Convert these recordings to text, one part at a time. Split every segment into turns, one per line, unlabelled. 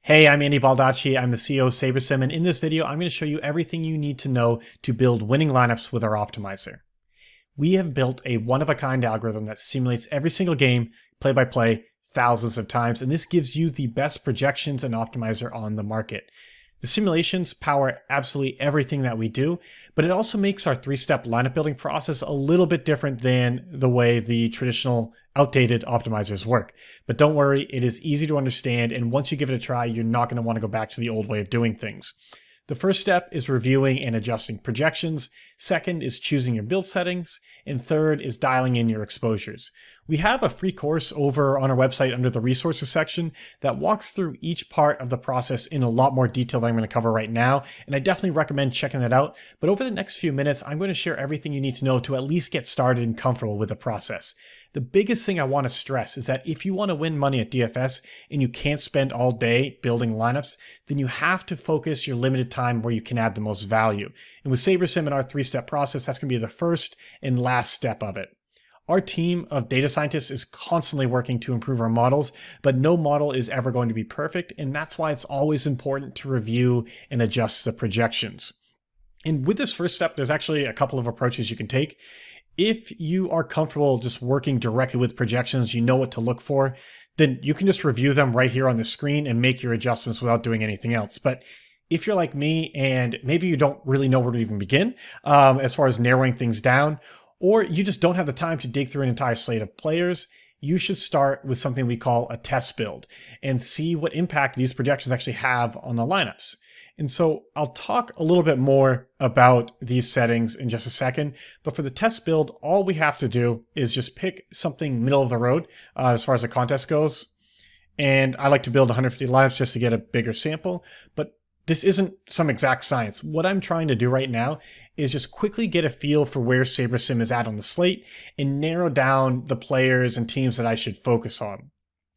Hey, I'm Andy Baldacci. I'm the CEO of SaberSim, and in this video, I'm going to show you everything you need to know to build winning lineups with our optimizer. We have built a one-of-a-kind algorithm that simulates every single game, play-by-play, thousands of times, and this gives you the best projections and optimizer on the market. The simulations power absolutely everything that we do, but it also makes our three-step lineup building process a little bit different than the way the traditional outdated optimizers work. But don't worry, it is easy to understand, and once you give it a try, you're not going to want to go back to the old way of doing things. The first step is reviewing and adjusting projections. Second is choosing your build settings. And third is dialing in your exposures. We have a free course over on our website under the resources section that walks through each part of the process in a lot more detail than I'm going to cover right now. And I definitely recommend checking that out. But over the next few minutes, I'm going to share everything you need to know to at least get started and comfortable with the process. The biggest thing I want to stress is that if you want to win money at DFS and you can't spend all day building lineups, then you have to focus your limited time where you can add the most value. And with SaberSim and our three-step process, that's going to be the first and last step of it. Our team of data scientists is constantly working to improve our models, but no model is ever going to be perfect, and that's why it's always important to review and adjust the projections. And with this first step, there's actually a couple of approaches you can take. If you are comfortable just working directly with projections, you know what to look for, then you can just review them right here on the screen and make your adjustments without doing anything else. But if you're like me and maybe you don't really know where to even begin as far as narrowing things down, or you just don't have the time to dig through an entire slate of players, you should start with something we call a test build and see what impact these projections actually have on the lineups. And so I'll talk a little bit more about these settings in just a second, but for the test build, all we have to do is just pick something middle of the road as far as the contest goes. And I like to build 150 lineups just to get a bigger sample, but this isn't some exact science. What I'm trying to do right now is just quickly get a feel for where SaberSim is at on the slate and narrow down the players and teams that I should focus on.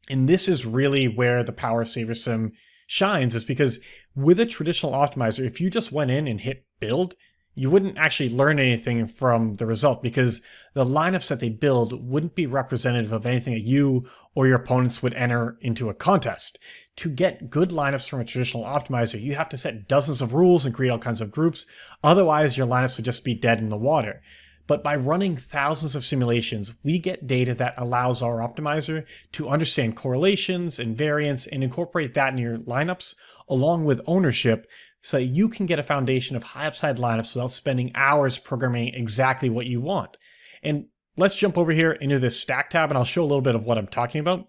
And this is really where the power of SaberSim shines, is because with a traditional optimizer, if you just went in and hit build, you wouldn't actually learn anything from the result because the lineups that they build wouldn't be representative of anything that you or your opponents would enter into a contest. To get good lineups from a traditional optimizer, you have to set dozens of rules and create all kinds of groups. Otherwise, your lineups would just be dead in the water. But by running thousands of simulations, we get data that allows our optimizer to understand correlations and variance and incorporate that in your lineups along with ownership so that you can get a foundation of high upside lineups without spending hours programming exactly what you want. And let's jump over here into this stack tab and I'll show a little bit of what I'm talking about.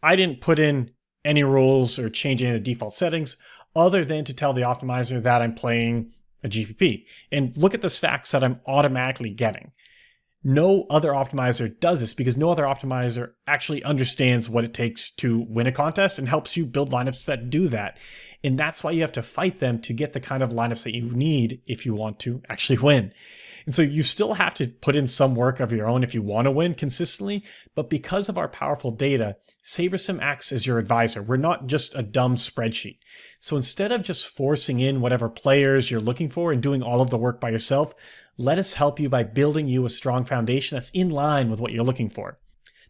I didn't put in any rules or change any of the default settings other than to tell the optimizer that I'm playing a GPP. And look at the stacks that I'm automatically getting. No other optimizer does this because no other optimizer actually understands what it takes to win a contest and helps you build lineups that do that. And that's why you have to fight them to get the kind of lineups that you need if you want to actually win. And so you still have to put in some work of your own if you want to win consistently, but because of our powerful data, SaberSim acts as your advisor. We're not just a dumb spreadsheet. So instead of just forcing in whatever players you're looking for and doing all of the work by yourself, let us help you by building you a strong foundation that's in line with what you're looking for.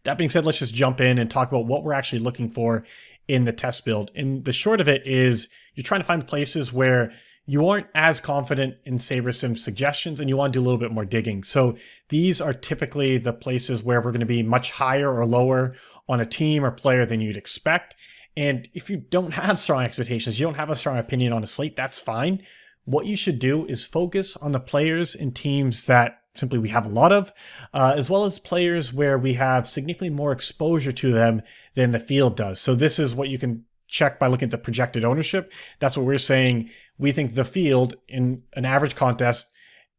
That being said, let's just jump in and talk about what we're actually looking for in the test build. And the short of it is you're trying to find places where you aren't as confident in SaberSim's suggestions and you want to do a little bit more digging. So these are typically the places where we're going to be much higher or lower on a team or player than you'd expect. And if you don't have strong expectations, you don't have a strong opinion on a slate, that's fine. What you should do is focus on the players and teams that simply we have a lot of, as well as players where we have significantly more exposure to them than the field does. So this is what you can check by looking at the projected ownership. That's what we're saying. We think the field in an average contest,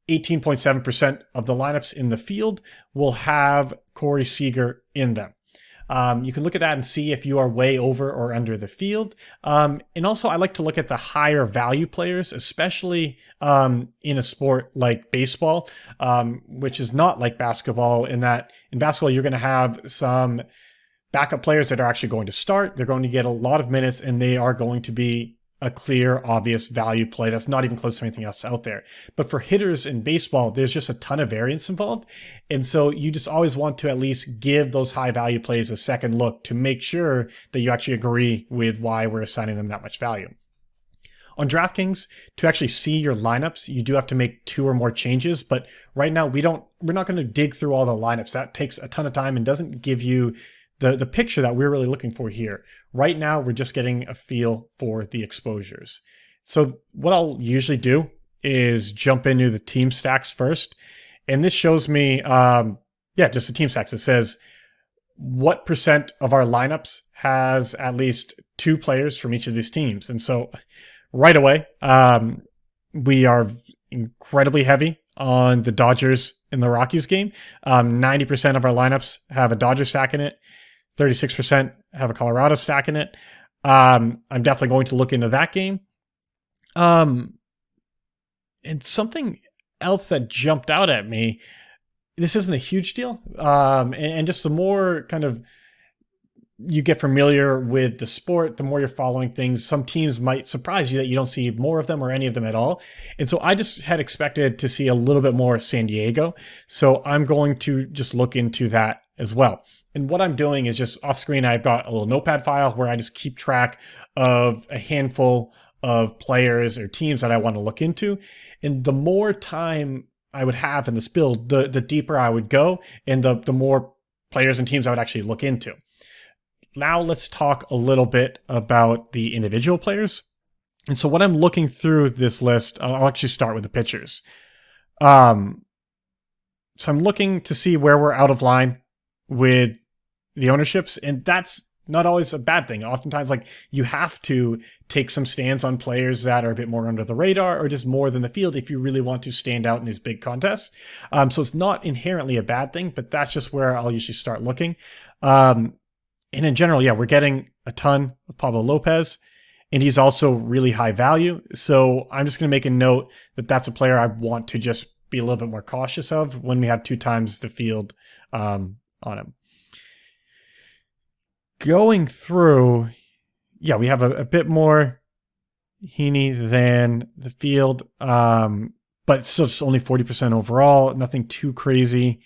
18.7% of the lineups in the field will have Corey Seager in them. You can look at that and see if you are way over or under the field. And also I like to look at the higher value players, especially in a sport like baseball, which is not like basketball in that in basketball, you're going to have some backup players that are actually going to start. They're going to get a lot of minutes and they are going to be a clear, obvious value play that's not even close to anything else out there. But for hitters in baseball, there's just a ton of variance involved. And so you just always want to at least give those high value plays a second look to make sure that you actually agree with why we're assigning them that much value. On DraftKings, to actually see your lineups, you do have to make 2 or more changes. But right now, we're not going to dig through all the lineups. That takes a ton of time and doesn't give you the picture that we're really looking for here. Right now, we're just getting a feel for the exposures. So what I'll usually do is jump into the team stacks first. And this shows me, just the team stacks. It says what percent of our lineups has at least 2 players from each of these teams. And so right away, we are incredibly heavy on the Dodgers in the Rockies game. 90% of our lineups have a Dodger stack in it. 36% have a Colorado stack in it. I'm definitely going to look into that game. And something else that jumped out at me, this isn't a huge deal. And just the more kind of you get familiar with the sport, the more you're following things, some teams might surprise you that you don't see more of them or any of them at all. And so I just had expected to see a little bit more San Diego. So I'm going to just look into that as well. And what I'm doing is just off screen, I've got a little notepad file where I just keep track of a handful of players or teams that I want to look into. And the more time I would have in this build, the deeper I would go and the more players and teams I would actually look into. Now let's talk a little bit about the individual players. And so when I'm looking through this list, I'll actually start with the pitchers. So I'm looking to see where we're out of line with the ownerships, and that's not always a bad thing. Oftentimes, like, you have to take some stands on players that are a bit more under the radar or just more than the field if you really want to stand out in these big contests. So it's not inherently a bad thing, but that's just where I'll usually start looking. And in general, we're getting a ton of Pablo Lopez, and he's also really high value. So I'm just going to make a note that that's a player I want to just be a little bit more cautious of when we have 2 times the field on him. Going through, we have a bit more Heaney than the field, but still just only 40% overall. Nothing too crazy.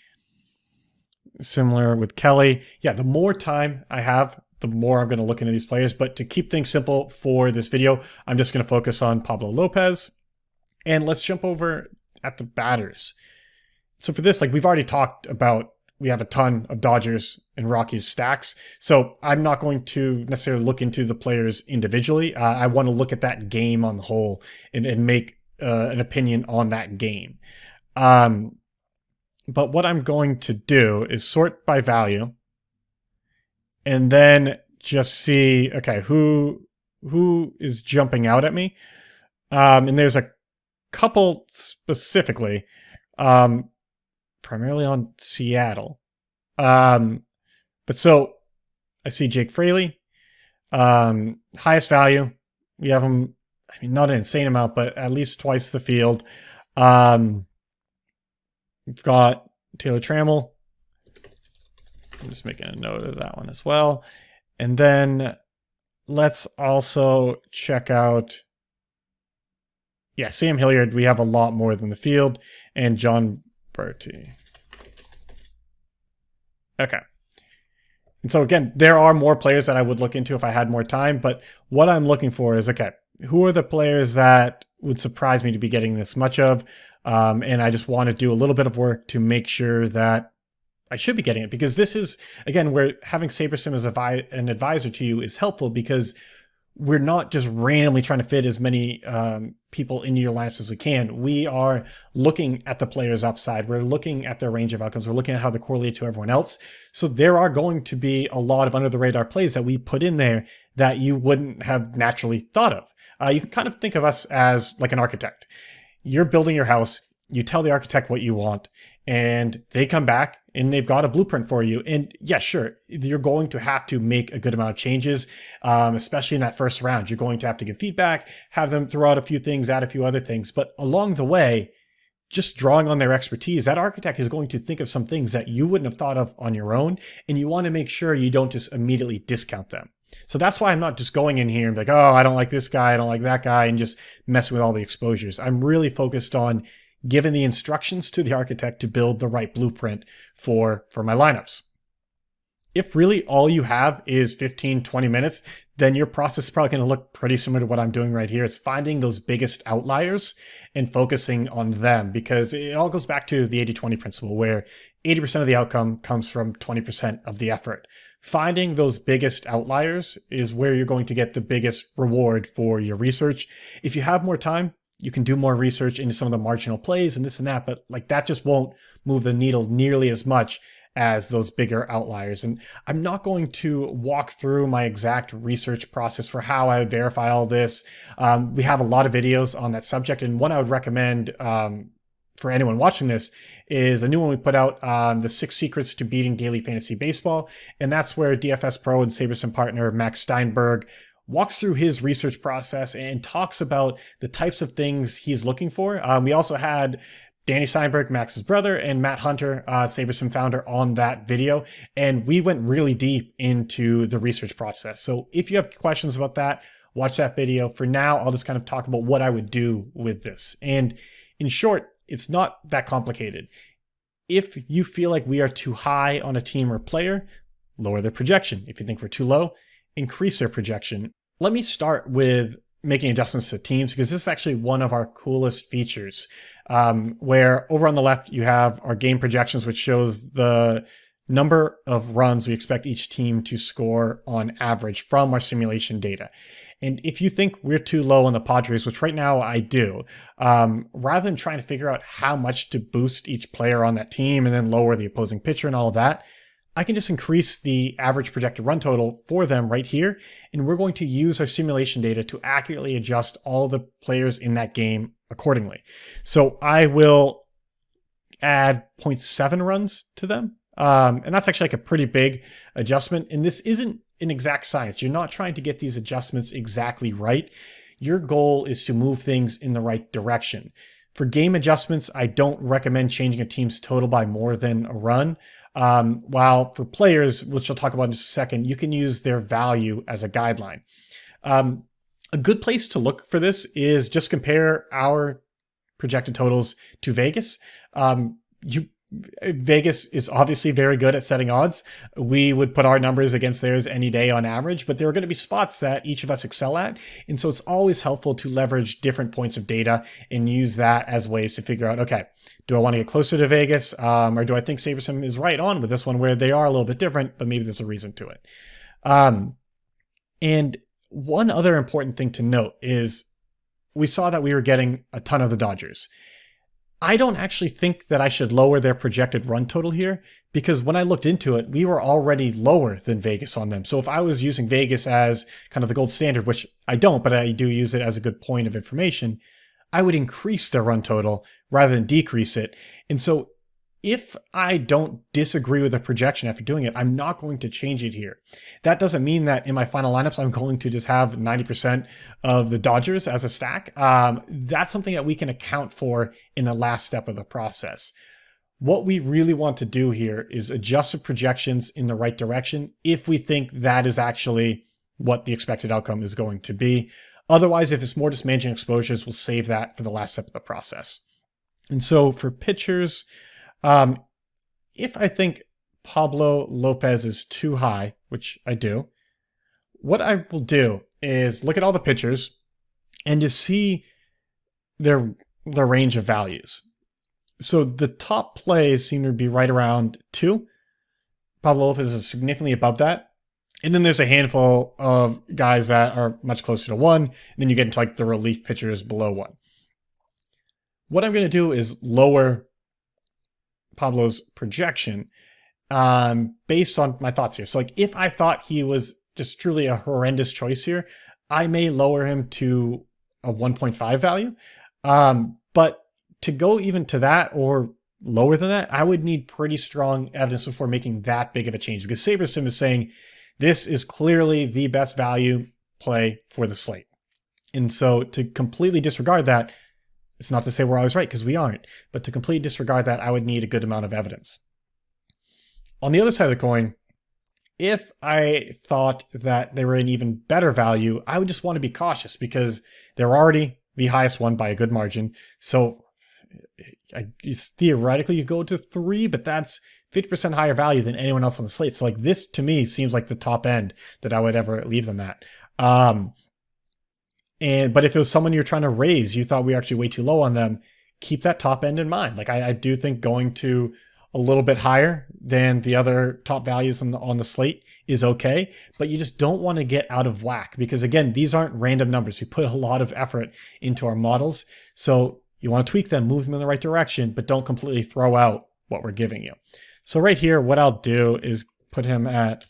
Similar with Kelly. The more time I have, the more I'm going to look into these players. But to keep things simple for this video, I'm just going to focus on Pablo Lopez. And let's jump over at the batters. So for this, we've already talked about, we have a ton of Dodgers and Rockies stacks. So I'm not going to necessarily look into the players individually. I want to look at that game on the whole and make an opinion on that game. But what I'm going to do is sort by value and then just see, okay, who is jumping out at me. And there's a couple specifically, primarily on Seattle. But so I see Jake Fraley, highest value. We have him, not an insane amount, but at least twice the field. We've got Taylor Trammell. I'm just making a note of that one as well. And then let's also check out, Sam Hilliard. We have a lot more than the field. And John Berti. Okay. And so again, there are more players that I would look into if I had more time. But what I'm looking for is, okay, who are the players that would surprise me to be getting this much of? And I just want to do a little bit of work to make sure that I should be getting it. Because this is, again, where having SaberSim as an advisor to you is helpful, because we're not just randomly trying to fit as many people into your lineups as we can. We are looking at the player's upside. We're looking at their range of outcomes. We're looking at how they correlate to everyone else. So there are going to be a lot of under the radar plays that we put in there that you wouldn't have naturally thought of. You can kind of think of us as like an architect. You're building your house. You tell the architect what you want, and they come back and they've got a blueprint for you. And sure, you're going to have to make a good amount of changes, especially in that first round. You're going to have to give feedback, have them throw out a few things, add a few other things. But along the way, just drawing on their expertise, that architect is going to think of some things that you wouldn't have thought of on your own. And you want to make sure you don't just immediately discount them. So that's why I'm not just going in here and like, oh, I don't like this guy, I don't like that guy, and just messing with all the exposures. I'm really focused on giving the instructions to the architect to build the right blueprint for my lineups. If really all you have is 15, 20 minutes, then your process is probably going to look pretty similar to what I'm doing right here. It's finding those biggest outliers and focusing on them, because it all goes back to the 80-20 principle, where 80% of the outcome comes from 20% of the effort. Finding those biggest outliers is where you're going to get the biggest reward for your research. If you have more time, you can do more research into some of the marginal plays and this and that, but like that just won't move the needle nearly as much as those bigger outliers. And I'm not going to walk through my exact research process for how I would verify all this. We have a lot of videos on that subject, and one I would recommend for anyone watching this is a new one we put out, the 6 Secrets to Beating Daily Fantasy Baseball. And that's where DFS Pro and SaberSim partner Max Steinberg walks through his research process and talks about the types of things he's looking for. We also had Danny Steinberg, Max's brother, and Matt Hunter, SaberSim founder, on that video. And we went really deep into the research process. So if you have questions about that, watch that video. For now, I'll just kind of talk about what I would do with this. And in short, it's not that complicated. If you feel like we are too high on a team or player, lower their projection. If you think we're too low, increase their projection. Let me start with making adjustments to teams, because this is actually one of our coolest features, where over on the left, you have our game projections, which shows the number of runs we expect each team to score on average from our simulation data. And if you think we're too low on the Padres, which right now I do, rather than trying to figure out how much to boost each player on that team and then lower the opposing pitcher and all of that, I can just increase the average projected run total for them right here. And we're going to use our simulation data to accurately adjust all the players in that game accordingly. So I will add 0.7 runs to them. And that's actually like a pretty big adjustment. And this isn't an exact science. You're not trying to get these adjustments exactly right. Your goal is to move things in the right direction. For game adjustments, I don't recommend changing a team's total by more than a run. While for players, which I'll talk about in just a second, you can use their value as a guideline. A good place to look for this is just compare our projected totals to Vegas. Vegas is obviously very good at setting odds. We would put our numbers against theirs any day on average, but there are going to be spots that each of us excel at. And so it's always helpful to leverage different points of data and use that as ways to figure out, okay, do I want to get closer to Vegas? Or do I think SaberSim is right on with this one, where they are a little bit different, but maybe there's a reason to it. And one other important thing to note is we saw that we were getting a ton of the Dodgers. I don't actually think that I should lower their projected run total here, because when I looked into it, we were already lower than Vegas on them. So if I was using Vegas as kind of the gold standard, which I don't, but I do use it as a good point of information, I would increase their run total rather than decrease it. And so if I don't disagree with the projection after doing it, I'm not going to change it here. That doesn't mean that in my final lineups, I'm going to just have 90% of the Dodgers as a stack. That's something that we can account for in the last step of the process. What we really want to do here is adjust the projections in the right direction if we think that is actually what the expected outcome is going to be. Otherwise, if it's more just managing exposures, we'll save that for the last step of the process. And so for pitchers, if I think Pablo Lopez is too high, which I do, what I will do is look at all the pitchers and to see their range of values. So the top plays seem to be right around 2. Pablo Lopez is significantly above that. And then there's a handful of guys that are much closer to 1. And then you get into like the relief pitchers below 1. What I'm going to do is lower Pablo's projection based on my thoughts here. So like if I thought he was just truly a horrendous choice here, I may lower him to a 1.5 value. But to go even to that or lower than that, I would need pretty strong evidence before making that big of a change, because SaberSim is saying this is clearly the best value play for the slate. And so to completely disregard that, it's not to say we're always right, because we aren't, but to completely disregard that, I would need a good amount of evidence. On the other side of the coin, If I thought that they were an even better value, I would just want to be cautious because they're already the highest one by a good margin. So theoretically you go to 3, but that's 50% higher value than anyone else on the slate. So like this to me seems like the top end that I would ever leave them at. But if it was someone you're trying to raise, you thought we were actually way too low on them, keep that top end in mind. Like I do think going to a little bit higher than the other top values on the slate is okay, but you just don't want to get out of whack because again, these aren't random numbers. We put a lot of effort into our models. So you want to tweak them, move them in the right direction, but don't completely throw out what we're giving you. So right here, what I'll do is put him at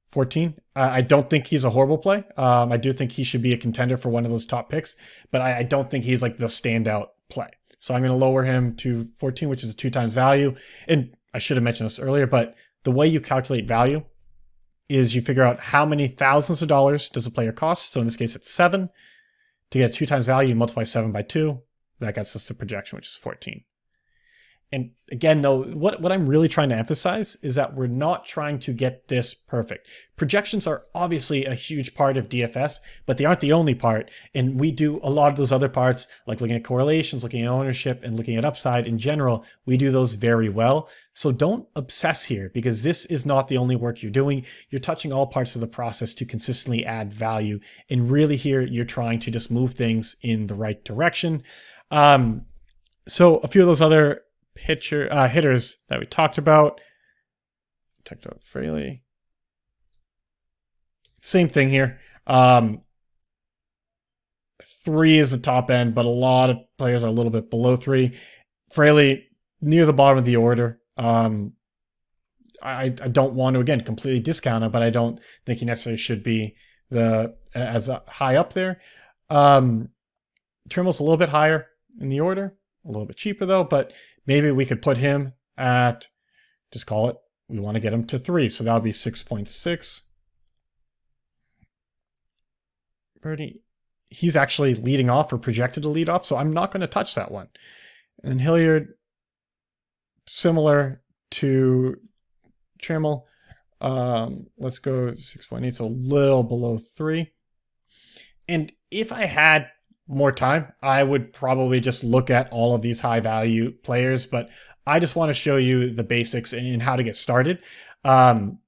14. I don't think he's a horrible play. I do think he should be a contender for one of those top picks, but I don't think he's like the standout play. So I'm going to lower him to 14, which is a 2 times value. And I should have mentioned this earlier, but the way you calculate value is you figure out how many thousands of dollars does a player cost. So in this case, it's 7. To get 2 times value, you multiply 7 by 2. That gets us the projection, which is 14. And again, though, what I'm really trying to emphasize is that we're not trying to get this perfect. Projections are obviously a huge part of DFS, but they aren't the only part. And we do a lot of those other parts, like looking at correlations, looking at ownership, and looking at upside in general. We do those very well. So don't obsess here because this is not the only work you're doing. You're touching all parts of the process to consistently add value. And really here, you're trying to just move things in the right direction. So a few of those other hitters that we talked about Fraley. Same thing here. 3 is the top end, but a lot of players are a little bit below 3. Fraley near the bottom of the order. I don't want to again completely discount him, but I don't think he necessarily should be as high up there. Trimmell's a little bit higher in the order, a little bit cheaper though, but maybe we could put him at, just call it, we want to get him to 3. So that would be 6.6. Birdie, he's actually leading off or projected to lead off, so I'm not going to touch that one. And Hilliard, similar to Trimmell. Let's go 6.8, so a little below 3. And if I had more time, I would probably just look at all of these high value players, but I just want to show you the basics and how to get started. And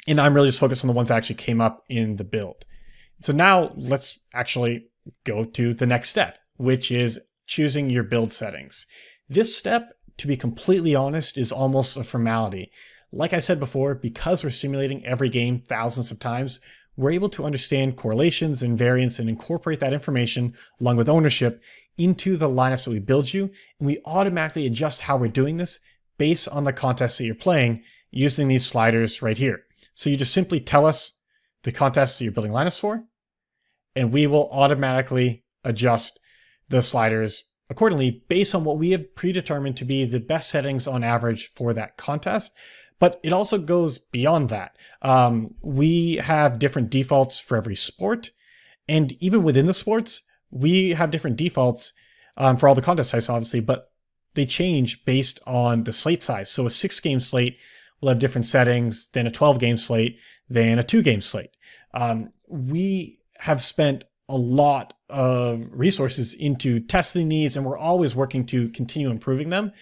I'm really just focused on the ones that actually came up in the build. So now let's actually go to the next step, which is choosing your build settings. This step, to be completely honest, is almost a formality. Like I said before, because we're simulating every game thousands of times, we're able to understand correlations and variance and incorporate that information along with ownership into the lineups that we build you. And we automatically adjust how we're doing this based on the contests that you're playing using these sliders right here. So you just simply tell us the contests that you're building lineups for, and we will automatically adjust the sliders accordingly based on what we have predetermined to be the best settings on average for that contest. But it also goes beyond that. We have different defaults for every sport. And even within the sports, we have different defaults for all the contest types, obviously, but they change based on the slate size. So a 6-game slate will have different settings than a 12-game slate, than a 2-game slate. We have spent a lot of resources into testing these, and we're always working to continue improving them.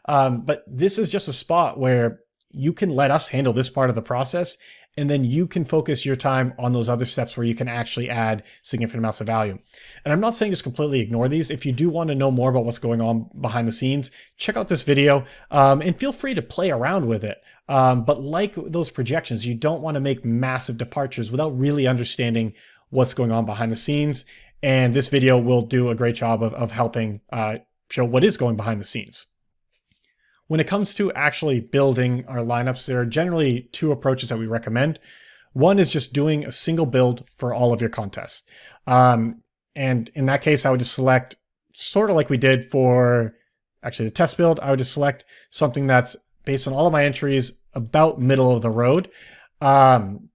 But this is just a spot where you can let us handle this part of the process, and then you can focus your time on those other steps where you can actually add significant amounts of value. And I'm not saying just completely ignore these. If you do want to know more about what's going on behind the scenes, check out this video and feel free to play around with it. But like those projections, you don't want to make massive departures without really understanding what's going on behind the scenes. And this video will do a great job of helping show what is going behind the scenes. When it comes to actually building our lineups, there are generally 2 approaches that we recommend. One is just doing a single build for all of your contests. And in that case, I would just select, sort of like we did for actually the test build, I would just select something that's based on all of my entries about middle of the road. And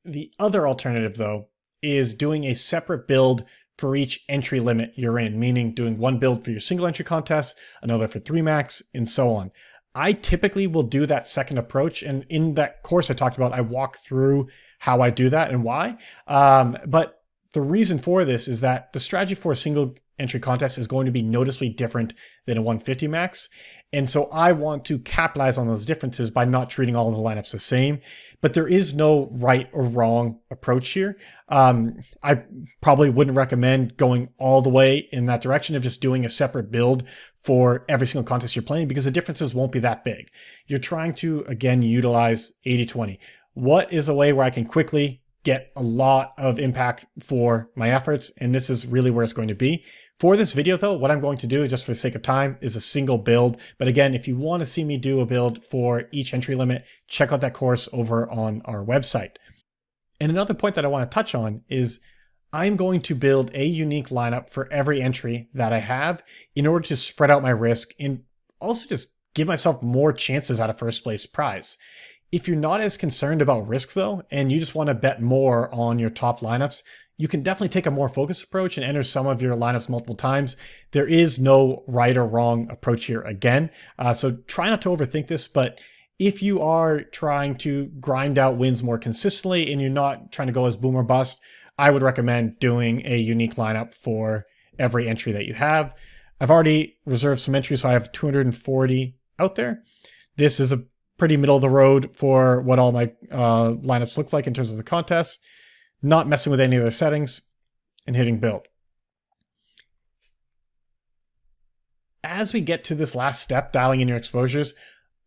the other alternative, though, is doing a separate build for each entry limit you're in, meaning doing one build for your single entry contest, another for 3 max, and so on. I typically will do that second approach. And in that course I talked about, I walk through how I do that and why. But the reason for this is that the strategy for a single entry contest is going to be noticeably different than a 150 max. And so I want to capitalize on those differences by not treating all of the lineups the same. But there is no right or wrong approach here. I probably wouldn't recommend going all the way in that direction of just doing a separate build for every single contest you're playing, because the differences won't be that big. You're trying to, again, utilize 80-20. What is a way where I can quickly get a lot of impact for my efforts? And this is really where it's going to be. For this video though, what I'm going to do, just for the sake of time, is a single build. But again, if you want to see me do a build for each entry limit, check out that course over on our website. And another point that I want to touch on is I'm going to build a unique lineup for every entry that I have in order to spread out my risk and also just give myself more chances at a first place prize. If you're not as concerned about risk though, and you just want to bet more on your top lineups, you can definitely take a more focused approach and enter some of your lineups multiple times. There is no right or wrong approach here again. So try not to overthink this, but if you are trying to grind out wins more consistently and you're not trying to go as boom or bust, I would recommend doing a unique lineup for every entry that you have. I've already reserved some entries, so I have 240 out there. This is a pretty middle of the road for what all my lineups look like in terms of the contest. Not messing with any of their settings and hitting build. As we get to this last step, dialing in your exposures,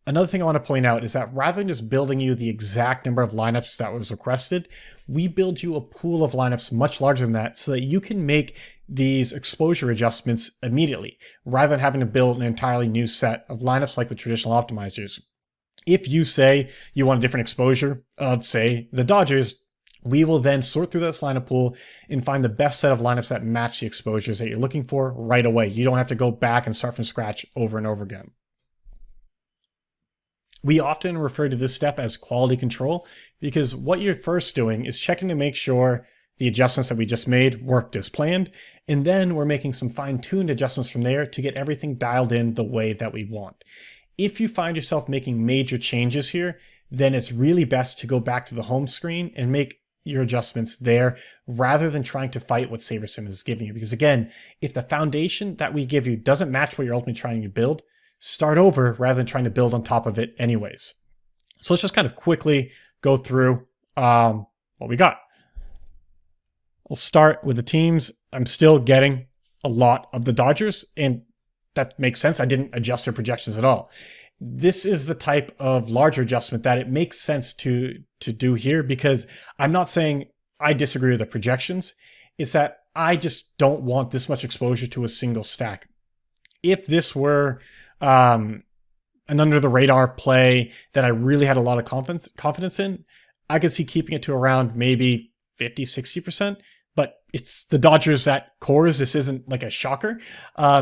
another thing I want to point out is that rather than just building you the exact number of lineups that was requested, we build you a pool of lineups much larger than that so that you can make these exposure adjustments immediately, rather than having to build an entirely new set of lineups like with traditional optimizers. If you say you want a different exposure of, say, the Dodgers, we will then sort through this lineup pool and find the best set of lineups that match the exposures that you're looking for right away. You don't have to go back and start from scratch over and over again. We often refer to this step as quality control because what you're first doing is checking to make sure the adjustments that we just made worked as planned, and then we're making some fine-tuned adjustments from there to get everything dialed in the way that we want. If you find yourself making major changes here, then it's really best to go back to the home screen and make your adjustments there rather than trying to fight what SaberSim is giving you. Because again, if the foundation that we give you doesn't match what you're ultimately trying to build, start over rather than trying to build on top of it anyways. So let's just kind of quickly go through what we got. We'll start with the teams. I'm still getting a lot of the Dodgers, and that makes sense. I didn't adjust their projections at all. This is the type of larger adjustment that it makes sense to do here, because I'm not saying I disagree with the projections. It's that I just don't want this much exposure to a single stack. If this were an under the radar play that I really had a lot of confidence in, I could see keeping it to around maybe 50-60%. But it's the Dodgers at cores. This isn't like a shocker.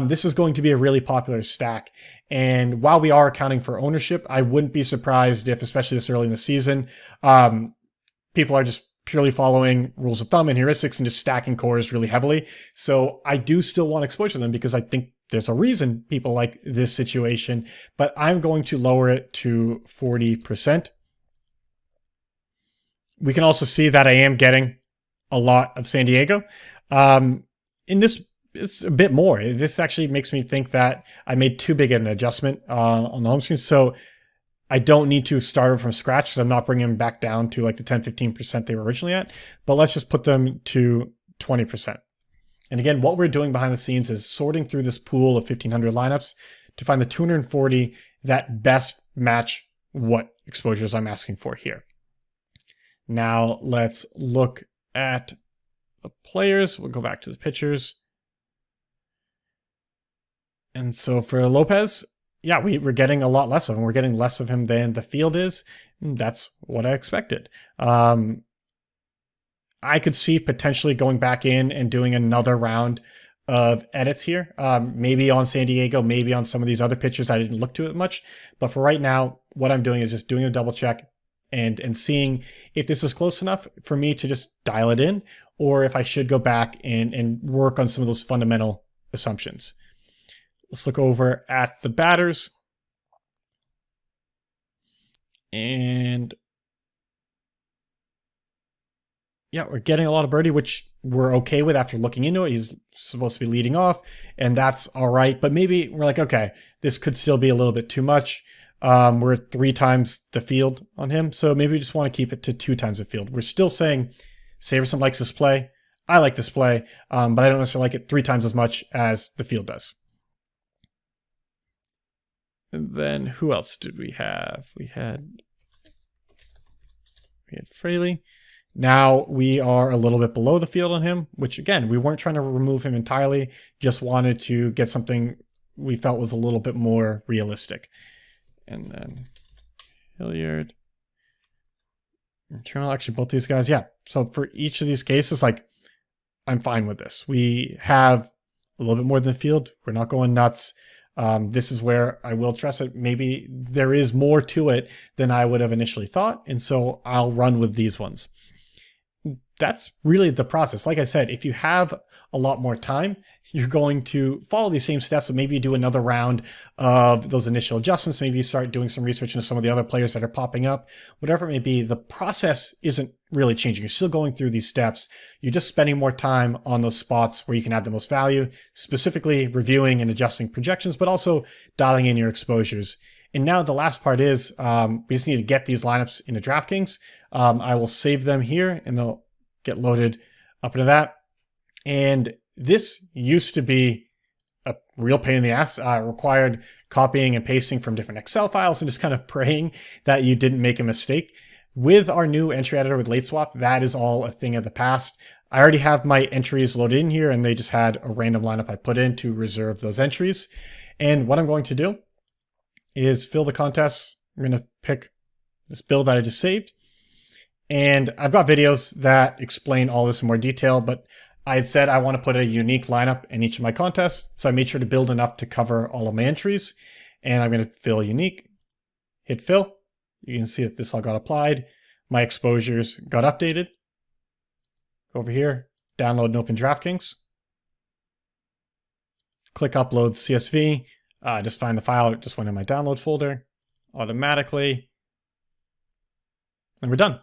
This is going to be a really popular stack. And while we are accounting for ownership, I wouldn't be surprised if, especially this early in the season, people are just purely following rules of thumb and heuristics and just stacking cores really heavily. So I do still want exposure to them because I think there's a reason people like this situation, but I'm going to lower it to 40%. We can also see that I am getting a lot of San Diego. In this, it's a bit more. This actually makes me think that I made too big an adjustment on the home screen. So I don't need to start over from scratch because I'm not bringing them back down to like the 10-15% they were originally at. But let's just put them to 20%. And again, what we're doing behind the scenes is sorting through this pool of 1,500 lineups to find the 240 that best match what exposures I'm asking for here. Now let's look at the players. We'll go back to the pitchers. And so for Lopez, yeah, we're getting a lot less of him. We're getting less of him than the field is. And that's what I expected. I could see potentially going back in and doing another round of edits here. Maybe on San Diego, maybe on some of these other pitchers I didn't look to it much. But for right now, what I'm doing is just doing a double check and seeing if this is close enough for me to just dial it in, or if I should go back and work on some of those fundamental assumptions. Let's look over at the batters. And yeah, we're getting a lot of birdie, which we're okay with after looking into it. He's supposed to be leading off, and that's all right. But maybe we're like, okay, this could still be a little bit too much. We're at 3 times the field on him, so maybe we just want to keep it to 2 times the field. We're still saying SaberSim likes this play. I like this play, but I don't necessarily like it 3 times as much as the field does. And then who else did we have? We had Fraley. Now we are a little bit below the field on him, which again, we weren't trying to remove him entirely, just wanted to get something we felt was a little bit more realistic. And then Hilliard. Internal, actually both these guys, yeah. So for each of these cases, like, I'm fine with this. We have a little bit more than the field. We're not going nuts. This is where I will trust it. Maybe there is more to it than I would have initially thought. And so I'll run with these ones. That's really the process. Like I said, if you have a lot more time, you're going to follow these same steps. So maybe you do another round of those initial adjustments. Maybe you start doing some research into some of the other players that are popping up. Whatever it may be, the process isn't really changing. You're still going through these steps. You're just spending more time on those spots where you can add the most value, specifically reviewing and adjusting projections, but also dialing in your exposures. And now the last part is we just need to get these lineups into DraftKings. I will save them here and they'll get loaded up into that. And this used to be a real pain in the ass. Required copying and pasting from different Excel files and just kind of praying that you didn't make a mistake. With our new entry editor with late swap, that is all a thing of the past. I already have my entries loaded in here and they just had a random lineup I put in to reserve those entries. And what I'm going to do is fill the contests. I'm going to pick this build that I just saved. And I've got videos that explain all this in more detail, but I had said I want to put a unique lineup in each of my contests. So I made sure to build enough to cover all of my entries. And I'm going to fill unique, hit fill. You can see that this all got applied. My exposures got updated. Go over here, download and open DraftKings. Click upload CSV. Just find the file. It just went in my download folder automatically. And we're done.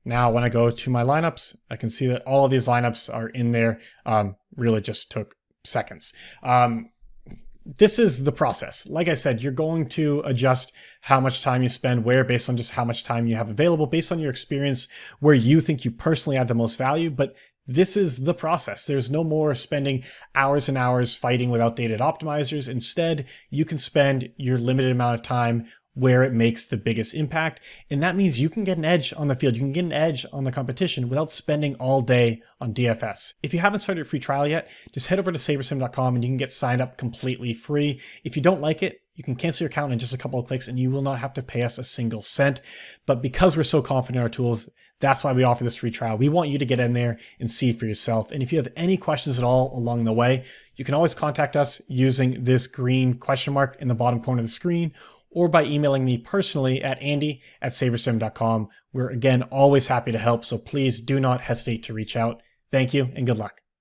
Now, when I go to my lineups, I can see that all of these lineups are in there. Really just took seconds. This is the process. Like I said, you're going to adjust how much time you spend where based on just how much time you have available, based on your experience, where you think you personally add the most value. But this is the process. There's no more spending hours and hours fighting with outdated optimizers. Instead, you can spend your limited amount of time where it makes the biggest impact. And that means you can get an edge on the field. You can get an edge on the competition without spending all day on DFS. If you haven't started a free trial yet, just head over to SaberSim.com and you can get signed up completely free. If you don't like it, you can cancel your account in just a couple of clicks and you will not have to pay us a single cent. But because we're so confident in our tools, that's why we offer this free trial. We want you to get in there and see for yourself. And if you have any questions at all along the way, you can always contact us using this green question mark in the bottom corner of the screen, or by emailing me personally at andy@sabersim.com. We're, again, always happy to help, so please do not hesitate to reach out. Thank you and good luck.